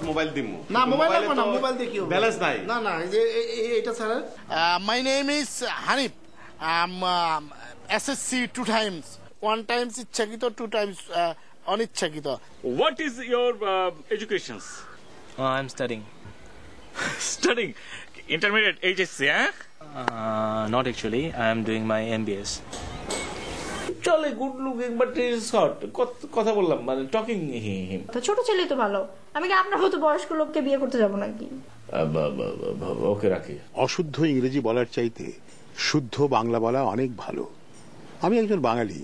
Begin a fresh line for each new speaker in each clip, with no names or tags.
Mobile দিমু
না mobile লাগবে না মোবাইল দিয়ে কি হবে
ব্যালেন্স নাই
না না এই যে এটা sir my name is Hanif SSC 2 times 1 times ইচ্ছাকৃত 2 times অনিচ্ছাকৃত
What is your educations?
I'm studying.
Studying intermediate HSC, eh?
Not actually. I am doing my MBS.
চলে good looking but is short কথা বললাম মানে টকিং হিম
তো ছোট ছেলে তো ভালো আমি কি আপনার মতো বয়স্ক লোককে বিয়ে করতে যাব নাকি
ওকে রাখি
অশুদ্ধ ইংরেজি বলার চাইতে শুদ্ধ বাংলা বলা অনেক ভালো আমি একজন বাঙালি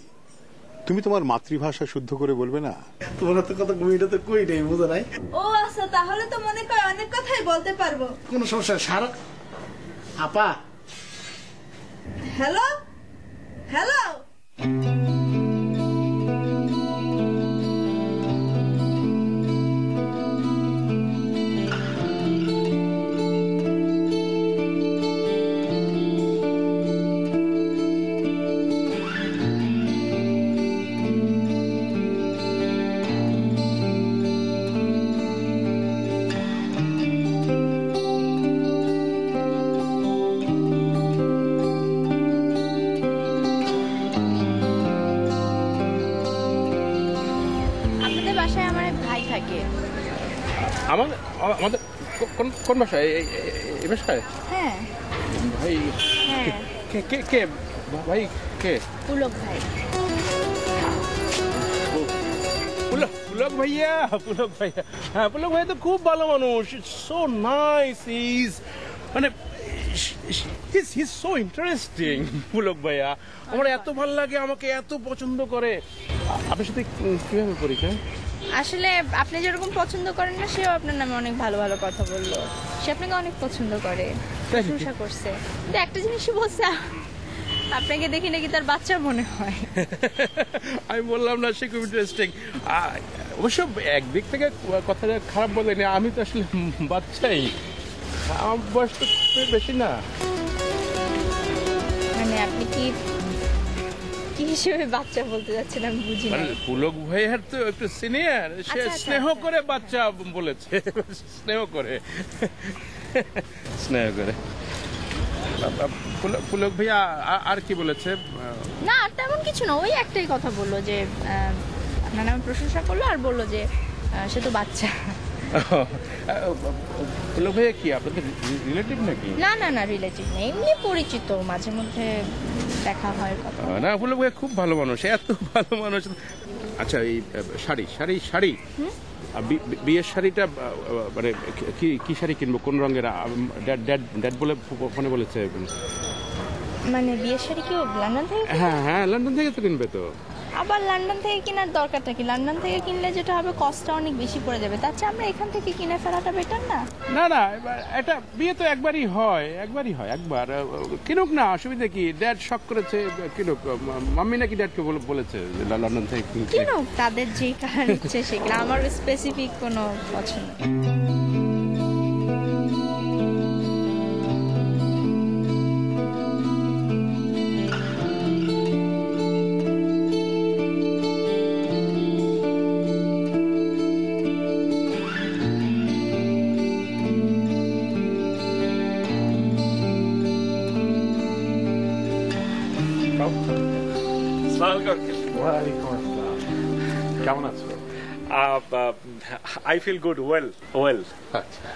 তুমি তোমার মাতৃভাষা শুদ্ধ করে বলবে না
তোমার তো কথা এটা তো কই নাই বুঝা নাই
ও আচ্ছা তাহলে তো মনে কর অনেক কথাই বলতে পারবো
কোনো সমস্যা সারা আপা
হ্যালো হ্যালো
আমাদের কোন ভাষায় এই ভাষায়
হ্যাঁ
ভাই কে কে ভাই কে
পুলক ভাই
পুলক ভাইয়া হ্যাঁ পুলক ভাইয়া তো খুব ভালো মানুষ সো নাইস ইজ মানে he's so interesting পুলক ভাইয়া আমার এত ভালো লাগে আমাকে এত পছন্দ করে আপনার সাথে কিভাবে পরিচয়
আসলে আপনি যেরকম পছন্দ করেন না সেও আপনার নামে অনেক ভালো ভালো কথা বললো সে আপনাকে অনেক পছন্দ করে প্রশংসা করছে কিন্তু একটা জিনিসই বলছে আপনাকে দেখি নাকি তার বাচ্চা মনে হয়
আমি বললাম না সে খুব ইন্টারেস্টিং অবশ্য একদিক থেকে কথাটা খারাপ বলেনি আমি তো আসলে বাচ্চাই আমার বয়স তো খুব বেশি না
মানে আপনি কি হিসেবে বাচ্চা বলতে যাচ্ছেন আমি বুঝি না
পুলক ভাইয়ার তো একটু সিনিয়র সে স্নেহ করে বাচ্চা বলেছে স্নেহ করে পুলক ভাইয়া আর কি বলেছে
না তেমন কিছু না ওই একটাই কথা বললো যে আপনার নামে প্রশংসা করলো আর বললো যে সে তো বাচ্চা
পুলক ভাইয়া কি আপনাদের রিলেটিভ নাকি
না না না রিলেটিভ নেই এমনি পরিচিত মাঝে মধ্যে দেখা হয় কথা
না পুলক ভাইয়া খুব ভালো মানুষ এত ভালো মানুষ আচ্ছা এই শাড়ি বিয়ের শাড়িটা মানে কি শাড়ি কিনবো কোন রঙের ড্যাড বলে ফোনে বলেছে
মানে বিয়ের শাড়ি কি লন্ডন থেকে
হ্যাঁ লন্ডন থেকে তো কিনবে তো
আবার লন্ডন থেকে কেনার দরকারটা কি লন্ডন থেকে কিনলে যেটা হবে কস্টটা অনেক বেশি পড়ে যাবে তার চেয়ে আমরা এখান থেকে কিনে ফেলাটা বেটার না
না এটা বিয়ে তো একবারই হয় একবার কিনুক না অসুবিধা কি ড্যাড শখ করেছে কিনুক মাম্মি নাকি ড্যাডকে বলেছে লন্ডন থেকে
কিনুক তাদের যে কারণ ইচ্ছে সেগুলো আমার স্পেসিফিক কোনো পছন্দ
ওয়ালাইকুম আসসালাম। কেমন আছো?
I feel good. Well.
আচ্ছা,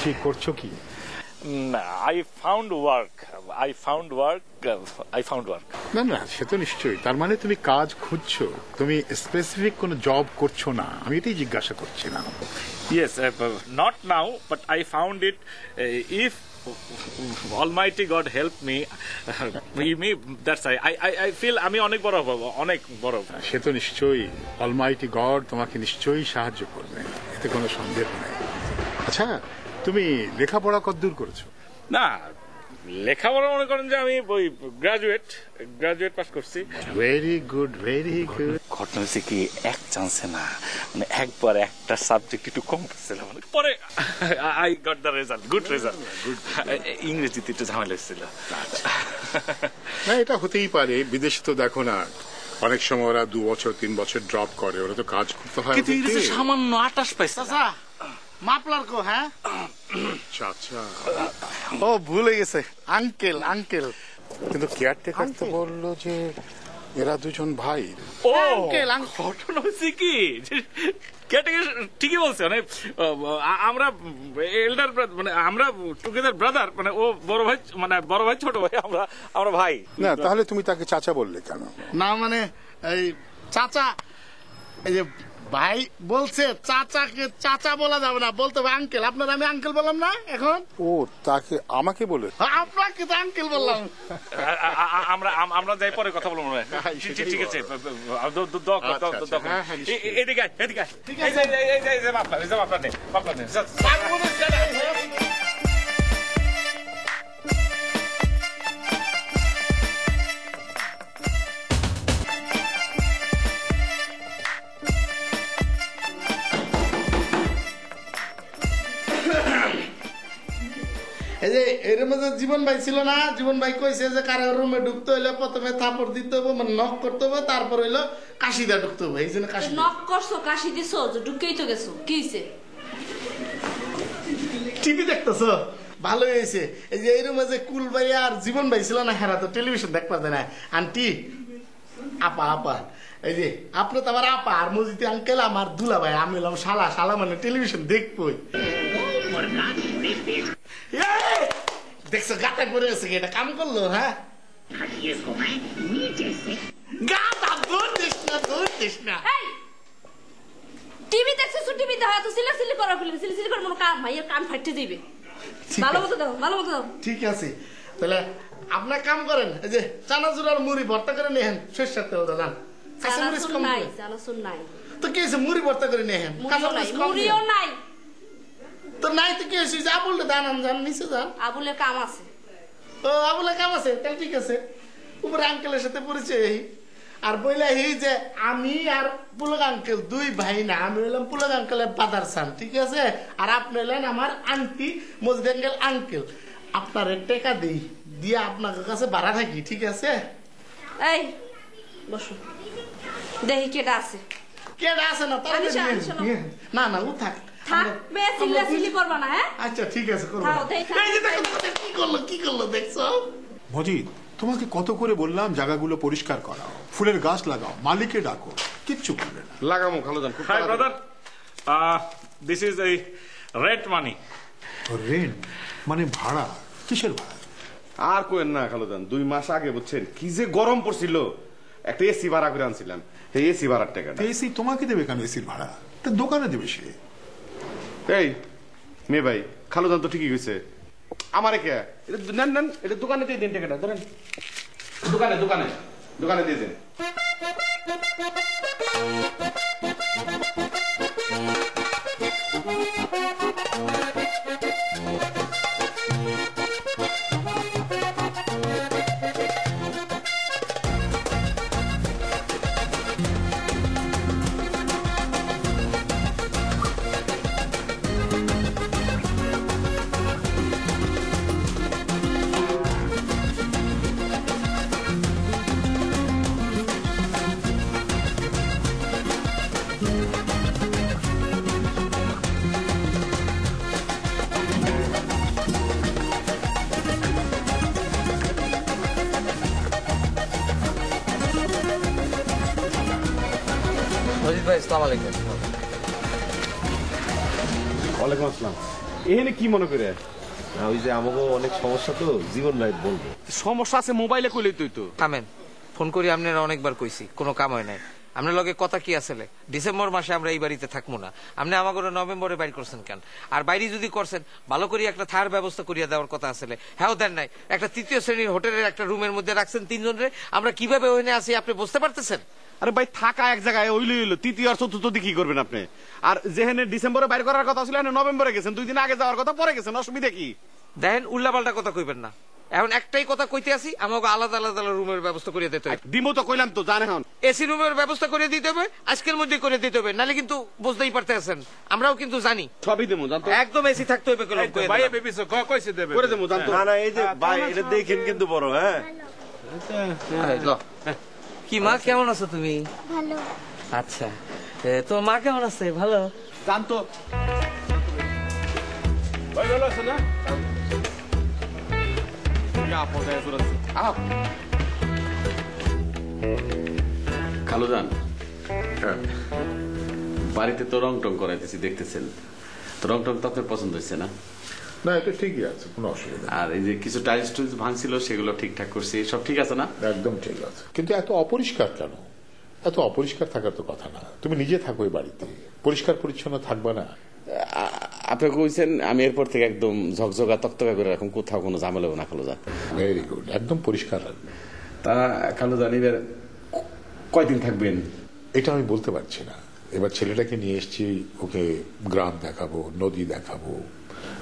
ঠিক করছো কি?
I found work.
না না, সে তো নিশ্চয়ই। তার মানে তুমি কাজ খুঁজছো, তুমি স্পেসিফিক কোনো জব করছো না, আমি এটাই জিজ্ঞাসা করছিলাম।
Yes, not now, but I found it. If Almighty God help me, that's I feel আমি অনেক বড় হব, অনেক বড়।
সে তো নিশ্চয়ই, অলমাইটি গড তোমাকে নিশ্চয়ই সাহায্য করবে, এতে কোনো সন্দেহ নেই। আচ্ছা, তুমি লেখাপড়া কতদূর করেছো?
না, লেখাপড়া মনে করেন যে আমি ওই গ্রাজুয়েট পাস করছি।
Very good, very good.
ঘটনা হচ্ছে কি, এক চান্সে না, মানে একবার একটা সাবজেক্ট একটু কম পাচ্ছিলাম, পরে I got the result, good result. ইংরেজিতে একটু ঝামেলা হচ্ছিল।
না, এটা হতেই পারে, বিদেশে তো দেখো না অনেক সময় ওরা 2 বছর 3 বছর ড্রপ করে, ওরা তো কাজ করতে হয়।
কিন্তু ইংরেজি সামান্য 28 পাইছে।
চাচা মাপলার কো? হ্যাঁ,
আচ্ছা,
ও ভুলে গেছে, আঙ্কেল।
কিন্তু কেয়ারটেকার তো বললো যে এরা দুজন ভাই।
ও
আঙ্কেল,
ঘটনা হচ্ছে কি, ঠিকই বলছে, মানে আমরা এল্ডার, মানে আমরা টুগেদার ব্রাদার, মানে ও বড় ভাই ছোট ভাই, আমরা ভাই।
না, তাহলে তুমি তাকে চাচা বললে কেন?
না মানে এই চাচা, এই যে ভাই বলছে চাচাকে চাচা বলা যাবে না, বলতে হবে আঙ্কেল। আপনার আমি আঙ্কেল বললাম না এখন?
ও, তাকে আমাকে বলে?
আপনাকে তো আঙ্কেল বললাম।
আমরা যাই পরে কথা বলবো। ঠিক আছে, এদিকে আপনার নেই।
এই যে এর মধ্যে জীবন ভাই ছিল না, জীবন ভাই কইছে যে কারো রুমে ঢুকতে হইলে প্রথমে থাপড় দিতে হবে, মানে নক করতে হবে, তারপর হইলো কাশি দিয়ে ঢুকতে হবে। এই জন্য কাশি
নক করছো, কাশি দিছো, ঢুকেই তো গেছো, কি হইছে?
টিভি দেখতেছো? ভালো হয়েছে। এই যে এই রুমে যে কুল ভাই আর জীবন ভাই ছিল না, হেরা তো টেলিভিশন দেখতে পারে না। আন্টি, আপা, এই যে আপনি তো আমার আপা, আর মসজিদে আঙ্কেল আমার দুলা ভাই, আমি হলাম শালা মানে টেলিভিশন দেখবই। দেখছো গাটা করে গেছে, এটা কাম করলো? হ্যাঁ,
টিভি দেখছো, টিভি দেখা তো সিলি করা ফেলবে, সিলি করে মনে ভাইয়ের কান ফাটতে যাবে। ভালো মতো দাও।
ঠিক আছে, তাহলে আপনার কাম করেন, এই যে চানাচুর আর মুড়ি ভর্তা করে নেন, সরষের তেল দান।
চানাচুর নাই
তো কি হয়েছে, মুড়ি ভর্তা করে নেন।
মুড়িও নাই
তো নাই তো কি হয়েছে, আবুলটা দান যান, নিচে যান।
আবুলের কাম আছে।
ও, আবুলের কাম আছে, তাহলে ঠিক আছে। উপরে আঙ্কেলের সাথে পরিচয়, আর বইলা এই যে আমি আর পুলক আঙ্কেল দুই ভাই না, আমি হইলাম পুলক আঙ্কেলের ফাদার সান, ঠিক আছে? আর আপনি হলেন আমার আন্টি মসজিদ আঙ্কেল। আপনার টাকা দিই, দিয়ে আপনার কাছে ভাড়া থাকি, ঠিক আছে?
এই বসো, দেখি কেটা আছে।
কেডা আছে না? না ও থাক। আচ্ছা ঠিক আছে, কি করলো দেখছো?
মজিদ, তোমাকে কত করে বললাম জায়গাগুলো পরিষ্কার করাও, ফুলের গাছ লাগাও, মালিককে ডাকো, কিচ্ছু করলে না।
লাগামো খালুদান।
হাই ব্রাদার, দিস ইজ এই রেন্ট মানি।
রেন্ট মানে ভাড়া? কিসের ভাড়া?
আর কোয়েন না খালুদান, 2 মাস আগে বুঝছেন কি যে গরম পড়ছিল, একটা এসি ভাড়া করে আনছিলাম, এই এসি ভাড়ার টাকাটা।
এসি তোমাকে দেবে কেন? এসির ভাড়া তা দোকানে দেবে সে।
এই মেয়ে ভাই, খালুদান তো ঠিকই কইছে, আমারে কে নেন, এটা দোকানে দিয়ে দিন টাকাটা, ধরেন দোকানে দিয়ে দেন।
মজিদ ভাই আসসালামু আলাইকুম।
ওয়ালাইকুম আসসালাম। এখানে কি মনে করে?
ওই যে আমাকে অনেক সমস্যা তো, জীবন নাই বলবো।
সমস্যা আছে মোবাইলে কইলেই তুই তো।
থামেন, ফোন করি আপনারা অনেকবার কইছি, কোনো কাম হয় নাই। আপনার লগে কথা কি আসলে? ডিসেম্বর মাসে আমরা এই বাড়িতে থাকবো না। আপনি আমাকে নভেম্বরে বাইর করছেন কেন? আর বাইরে যদি করছেন ভালো করে একটা থার ব্যবস্থা করিয়া দেওয়ার কথা আসলে, হ্যাঁ দেন নাই। একটা তৃতীয় শ্রেণীর হোটেলের একটা রুমের মধ্যে রাখছেন 3 জনের, আমরা কিভাবে ওখানে আসি আপনি বুঝতে পারতেছেন?
আরে ভাই থাকা এক জায়গায় হইলো তৃতীয় আর চতুর্থ দিকে কি করবেন আপনি? আর যেখানে ডিসেম্বরে বাইর করার কথা ছিল এখানে নভেম্বরে গেছেন, 2 দিন আগে যাওয়ার কথা পরে গেছেন, অসুবিধা কি?
দেখেন উল্লাপাল্টা কথা কইবেন না। এখন একটাই কথা কইতে আসি, আমাকে আলাদা আলাদা রুমের ব্যবস্থা করে দিতে হবে।
দিমো তো কইলাম তো, জান এখন
এসি রুমের ব্যবস্থা করে দিতে হবে, আজকের মধ্যে করে দিতে হবে, নালে কিন্তু বুঝতেই পারতেছেন আমরাও কিন্তু জানি
সবই দেবো, জানতো
একদম এসি থাকতে হবে।
ভাই বেবিস কইছে দেবে
করে দেবো, জানতো
না এই যে ভাই এটা দেখেন কিন্তু বড়। হ্যাঁ
কি মা কেমন আছো তুমি?
ভালো।
আচ্ছা তো মা কেমন আছে? ভালো।
জানতো
ভাই ভালো আছে না?
খালুজান, বাড়িতে তো রং টং করাইতেছি দেখতেছেন, তো রং টং তো আপনার পছন্দ হয়েছে না?
না এটা ঠিকই আছে, কোনো অসুবিধা।
আর এই যে কিছু টাইলস টুইলস ভাঙছিল সেগুলো ঠিকঠাক করছি, সব ঠিক আছে না?
একদম ঠিক আছে, কিন্তু এত অপরিষ্কার কেন? এত অপরিষ্কার থাকার তো কথা না। তুমি নিজে থাকো এই বাড়িতে, পরিষ্কার পরিচ্ছন্ন থাকবা না?
আপনি কইছেন আমি এরপর থেকে একদম ঝকঝকা তকতকা করে রাখুন, কোথাও কোনো ঝামেলা হবে না খালুজান।
ভেরি গুড, একদম পরিষ্কার রাখবে।
তা খালুজান এবার কয়দিন থাকবেন?
এটা আমি বলতে পারছি না। এবার ছেলেটাকে নিয়ে এসেছি, ওকে গ্রাম দেখাবো, নদী দেখাবো,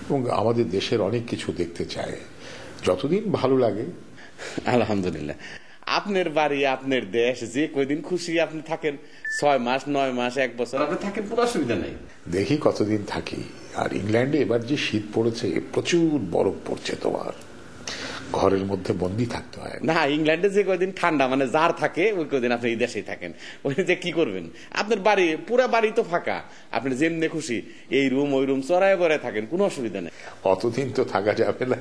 এবং আমাদের দেশের অনেক কিছু দেখতে চায়। যতদিন ভালো লাগে।
আলহামদুলিল্লাহ, আপনার বাড়ি আপনার দেশ, যে কয়দিন খুশি আপনি থাকেন, 6 মাস 9 মাস 1 বছর আপনি থাকেন, কোনো অসুবিধা নেই।
দেখি কতদিন থাকি। আর ইংল্যান্ডে এবার যে শীত পড়েছে, প্রচুর বরফ পড়ছে, তোমার ঘরের মধ্যে বন্দি থাকতে হয়
না। ইংল্যান্ডে যে কয়দিন ঠান্ডা, মানে যার থাকে ওই কয়দিন আপনি এই দেশেই থাকেন। ওই যে কি করবেন, আপনার বাড়ি পুরো বাড়ি তো ফাঁকা, আপনি যেমনি খুশি এই রুম ওই রুম চড়ায় বড়ায় থাকেন, কোনো অসুবিধা নেই।
অতদিন তো থাকা যাবে না,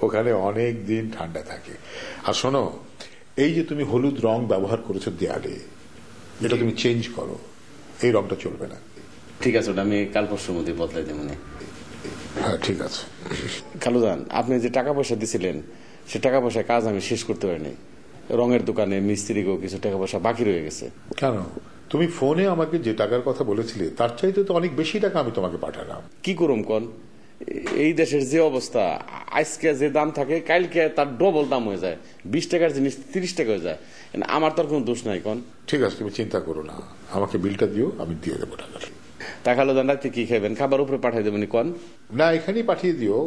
ওখানে অনেক দিন ঠান্ডা থাকে। আর শোনো, এই যে তুমি হলুদ রং ব্যবহার করেছো দেয়ালে, এটা তুমি চেঞ্জ করো, এই রংটা চলবে না।
ঠিক আছে, ওটা আমি কাল পরশুর মধ্যে বদলাই দেব।
হ্যাঁ ঠিক আছে।
খালুজান, আপনি যে টাকা পয়সা দিছিলেন সে টাকা পয়সা কাজ আমি শেষ করতে পারিনি। রঙের দোকানে মিস্ত্রিকেও কিছু টাকা পয়সা বাকি রয়ে গেছে।
কেন? তুমি ফোনে আমাকে যে টাকার কথা বলেছিলে তার চাইতে তো অনেক বেশি টাকা আমি তোমাকে পাঠালাম।
কি করুম কন, এই দেশের যে অবস্থা, আজকে যে দাম থাকে কালকে তার ডবল দাম হয়ে যায়। 20 টাকার জিনিস 30 টাকা হয়ে যায়। আমার তো কোনো দোষ নাই কন।
ঠিক আছে, তুমি চিন্তা করো না, আমাকে বিলটা দিও, আমি দিয়ে দেবো টাকাটা।
তা খালুজান, রাতে কি খাবেন? খাবার উপরে পাঠিয়ে দেবেন কন?
না, এখানেই পাঠিয়ে দিও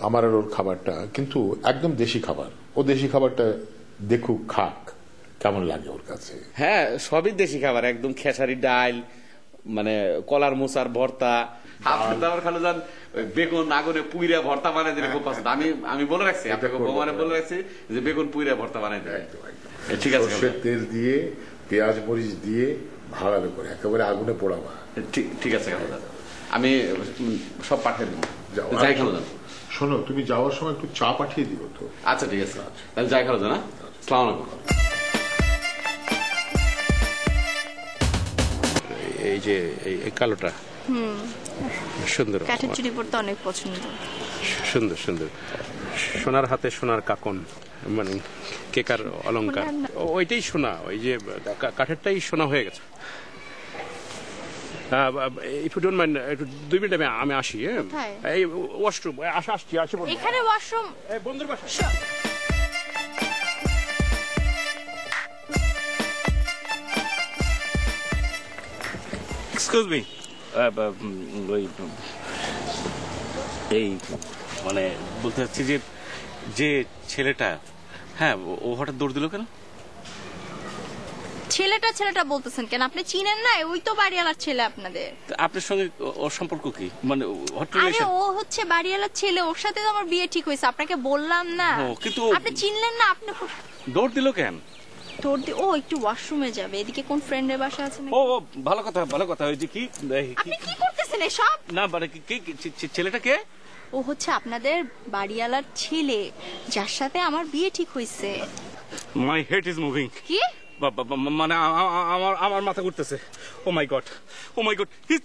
আমার আর ওর খাবারটা, কিন্তু একদম দেশি খাবার। ও দেশি খাবারটা দেখুক, খাক, কেমন লাগে ওর কাছে।
হ্যাঁ, সবই দেশি খাবার, একদম খেসারি ডাল, মানে কলার মোচার ভর্তা। খালুজান বেগুন আগুনে পুইরা ভর্তা বানাই দিলে খুব পছন্দ। আমি বলে রাখছি, আপনাকে বৌমানে বলে রাখছি যে বেগুন পুইরা ভর্তা বানাই দেবে। ঠিক আছে,
সরষের তেল দিয়ে পেঁয়াজ মরিচ দিয়ে ভালো করে একেবারে আগুনে পোড়াবা।
ঠিক আছে খালুজান, আমি সব পাঠিয়ে দেবো। যাই খালুজান।
শোনো, তুমি যাওয়ার সময় একটু চা পাঠিয়ে দিও তো।
আচ্ছা ঠিক আছে, তাহলে যাই খালুজান। আসসালামু আলাইকুম।
এই যে এই কালোটা সুন্দর,
কাঠের চুড়ি পরতে অনেক পছন্দ।
সুন্দর সুন্দর, সোনার হাতে সোনার কাকন, মানে কেকার অলংকার, ওইটাই সোনা। ওই যে কাঠেরটাই সোনা হয়ে গেছে। ইফ ইউ ডোন্ট মাইন্ড, একটু 2 মিনিট আমি আসি। এই ওয়াশরুম আসছি।
এখানে ওয়াশরুম
বন্ধুর বাসা।
এক্সকিউজ মি, ওই এই মানে বলতে চাচ্ছি যে যে ছেলেটা, হ্যাঁ ও হঠাৎ দৌড় দিল কেন?
ছেলেটা বলতেছেন কেন? আপনি চিনেন না? ওই তো বাড়িওয়ালার ছেলে আপনাদের।
আপনার সঙ্গে ওর সম্পর্ক কি? মানে
আরে ও হচ্ছে বাড়িওয়ালার ছেলে, ওর সাথে তো আমার বিয়ে ঠিক হয়েছে, আপনাকে বললাম না?
কিন্তু
আপনি চিনলেন না? আপনি
দৌড় দিল কেন?
ও একটু ওয়াশরুমে যাবে, এদিকে কোন ফ্রেন্ডের বাসা আছে নাকি?
ও ভালো কথা, ভালো কথা। ওই যে কি
আপনি কি করতেছেন এসব?
না মানে ছেলেটা কে?
ও হচ্ছে আপনাদের বাড়িওয়ালার ছেলে, যার সাথে আমার বিয়ে ঠিক হয়েছে।
My head is moving.
কি?
মানে আমার মাথা ঘুরতেছে। Oh my god, oh my god, he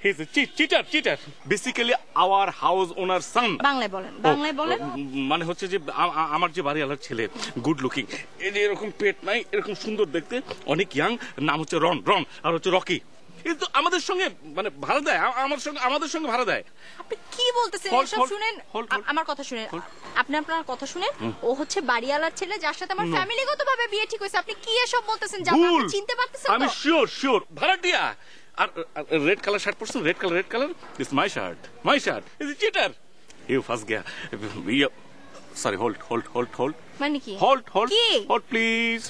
he's a cheater basically our house owner son।
বাংলায় বলেন।
মানে হচ্ছে যে আমার যে বাড়িওয়ালার ছেলে, গুড লুকিং, এরকম পেট নাই, এরকম সুন্দর দেখতে, অনেক ইয়াং, নাম হচ্ছে রন আর হচ্ছে রকি। কিন্তু আমাদের সঙ্গে মানে ভাড়া দেয়, আমাদের সঙ্গে ভাড়া দেয়।
আপনি কি বলতেছেন? এসব শুনেন, আমার কথা শুনেন, আপনি আপনার কথা শুনেন। ও হচ্ছে বাড়িওয়ালার ছেলে যার সাথে আমার ফ্যামিলিগতভাবে বিয়ে ঠিক হয়েছে। আপনি কি এসব বলতেছেন? যা আপনি চিনতে পারতেছেন?
আমি শিওর ভাড়াটিয়া। আর রেড কালার শার্ট পরছেন, red colour is my shirt is cheater. You first গিয়া, সরি, হোল্ড
মানে কি?
হোল্ড প্লিজ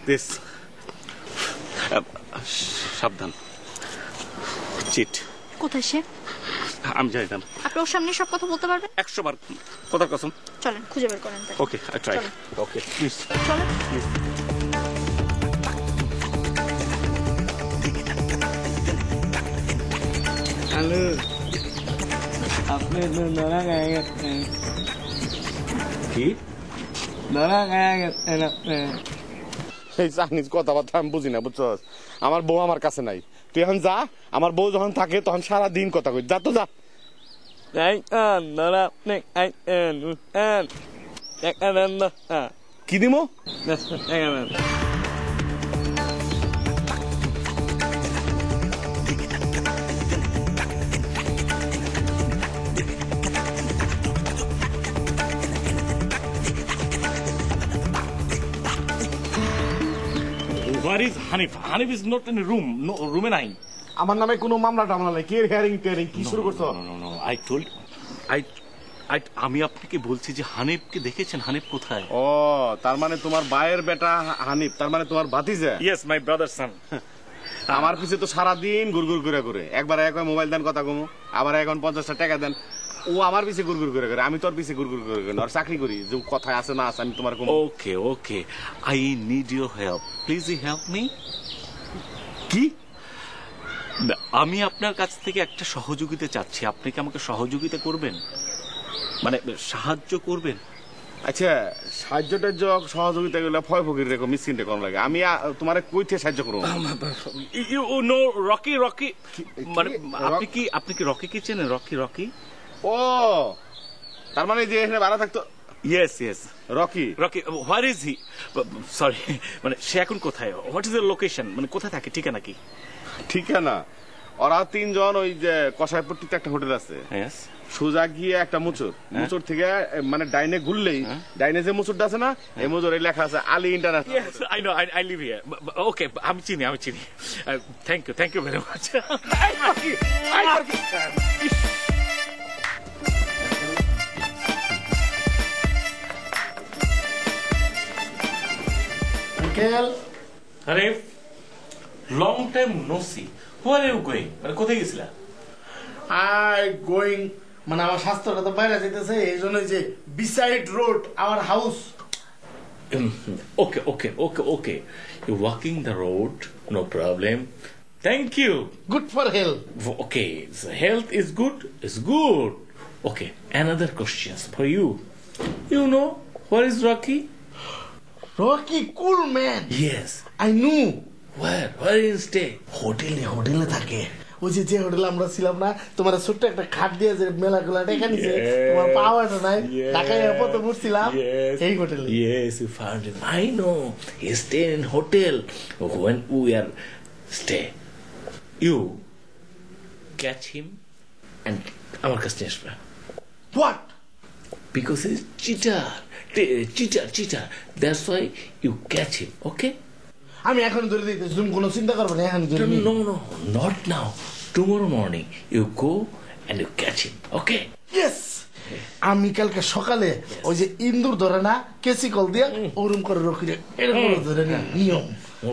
দিস, সাবধান, চিট।
কোথায় সে?
আমি জানি না।
আপনি ওর সামনে সব কথা বলতে পারবেন?
100 বার কথার কসম।
চলেন খুঁজে বের করেন।
ওকে, আই ট্রাই। ওকে প্লিজ
চলেন।
হ্যালো, আপনি ধরা গেছেন
কি?
ধরা গেছেন আপনি?
এই চাইনিজ কথাবার্তা আমি বুঝি না, বুঝছস? আমার বউ আমার কাছে নাই, তুই এখন যা। আমার বউ যখন থাকে তখন সারা দিন কথা কই, যা তো যা। কি দিমো?
Where is Hanif? Hanif is not in a room. No, রুমে নাই।
আমার নামে কোনো মামলা টামলা নাই। কে হিয়ারিং কি শুরু করছো?
No, আমি আপনাকে বলছি যে হানিফকে দেখেছেন? হানিফ কোথায়?
ও, তার মানে তোমার ভাইয়ের বেটা হানিফ, তার মানে তোমার ভাতিজা?
Yes, my brother son।
আমার পিছে তো সারা দিন গুড়গুড় করে একবার এক মোবাইল দেন কথা কমো, আবার এখন 50টা টাকা দেন। ও আমার পিছে গুড়গুড় করে, আমি তোর পিছে গুড়গুড় করে আর চাকরি করি, যে কথায় আছে না আছে আমি তোমার কম।
Okay, I need your help, please help me.
কি?
আমি আপনার কাছ থেকে একটা সহযোগিতা চাচ্ছি, আপনি কি আমাকে সহযোগিতা করবেন? মানে সাহায্য করবেন?
আচ্ছা, সাহায্যটার সহযোগিতা গুলো ফয় ফকির রেখো, মিসকিনটা কম লাগে। আমি তোমার কইতে সাহায্য করবো।
রকি মানে আপনি কি রকি কি চেনেন? রকি
ও, তার মানে যে এখানে ভাড়া থাকতো।
Yes
Rocky.
Where is he? Sorry, মানে সে এখন কোথায়? What is the location? মানে কোথায় থাকে, ঠিকানা কি?
ঠিকানা ওরা 3 জন ওই যে কসাইপট্টিতে একটা হোটেল আছে, সোজা গিয়ে একটা মুচুর থেকে মানে ডাইনে ঘুরলেই ডাইনে যে মুচুরটা আছে না, এই মুচুরে লেখা আছে Ali international.
I know, I live here. Okay, আমি চিনি। Thank you very much.
Uncle,
Hanif, long time no see. Where are you going? মানে কোথায় গেছিলা?
going মানে আমার স্বাস্থ্যটা তো বাইরে যেতেছে, এই জন্য যে beside road our house.
Okay. You're walking the road, no problem. Thank you.
Good for health.
Okay, so health is good. Okay, another questions for you. You know where is Rocky?
Rocky, cool man.
Yes.
I knew.
Where is he stay?
হোটেলে থাকে। ওই যে হোটেলে আমরা ছিলাম না, তোমার ছোট্ট একটা খাট দিয়ে যে মেলাগুলা টাকা নিছে, তোমার পাওয়াটা নাই, ঢাকায় এরপর তো ঘুরছিলাম এই হোটেলে।
Yes, you found him. I know. He stayed in hotel when we are stay. You catch him and আমার কাছে নিয়ে আসবে।
What?
Because he's cheater. That's why you catch him. Okay?
আমি এখন ধরে দিতেছি, তুমি কোনো চিন্তা করবে না। এখন
No, not now. Tomorrow morning you go and you catch him. Okay?
Yes. আমি কালকে সকালে ওই যে ইন্দুর ধরে না, কেসি কল দিয়ে ওরম করে রকি এরকম ধরে না, নিয়ম।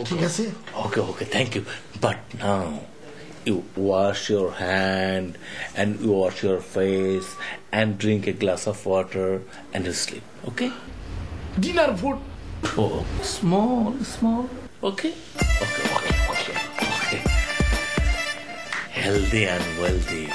ঠিক আছে?
Okay, thank you. But now you wash your hand and you wash your face and drink a glass of water and you sleep. Okay?
Dinner food.
Oh, small. Okay. Healthy and wealthy.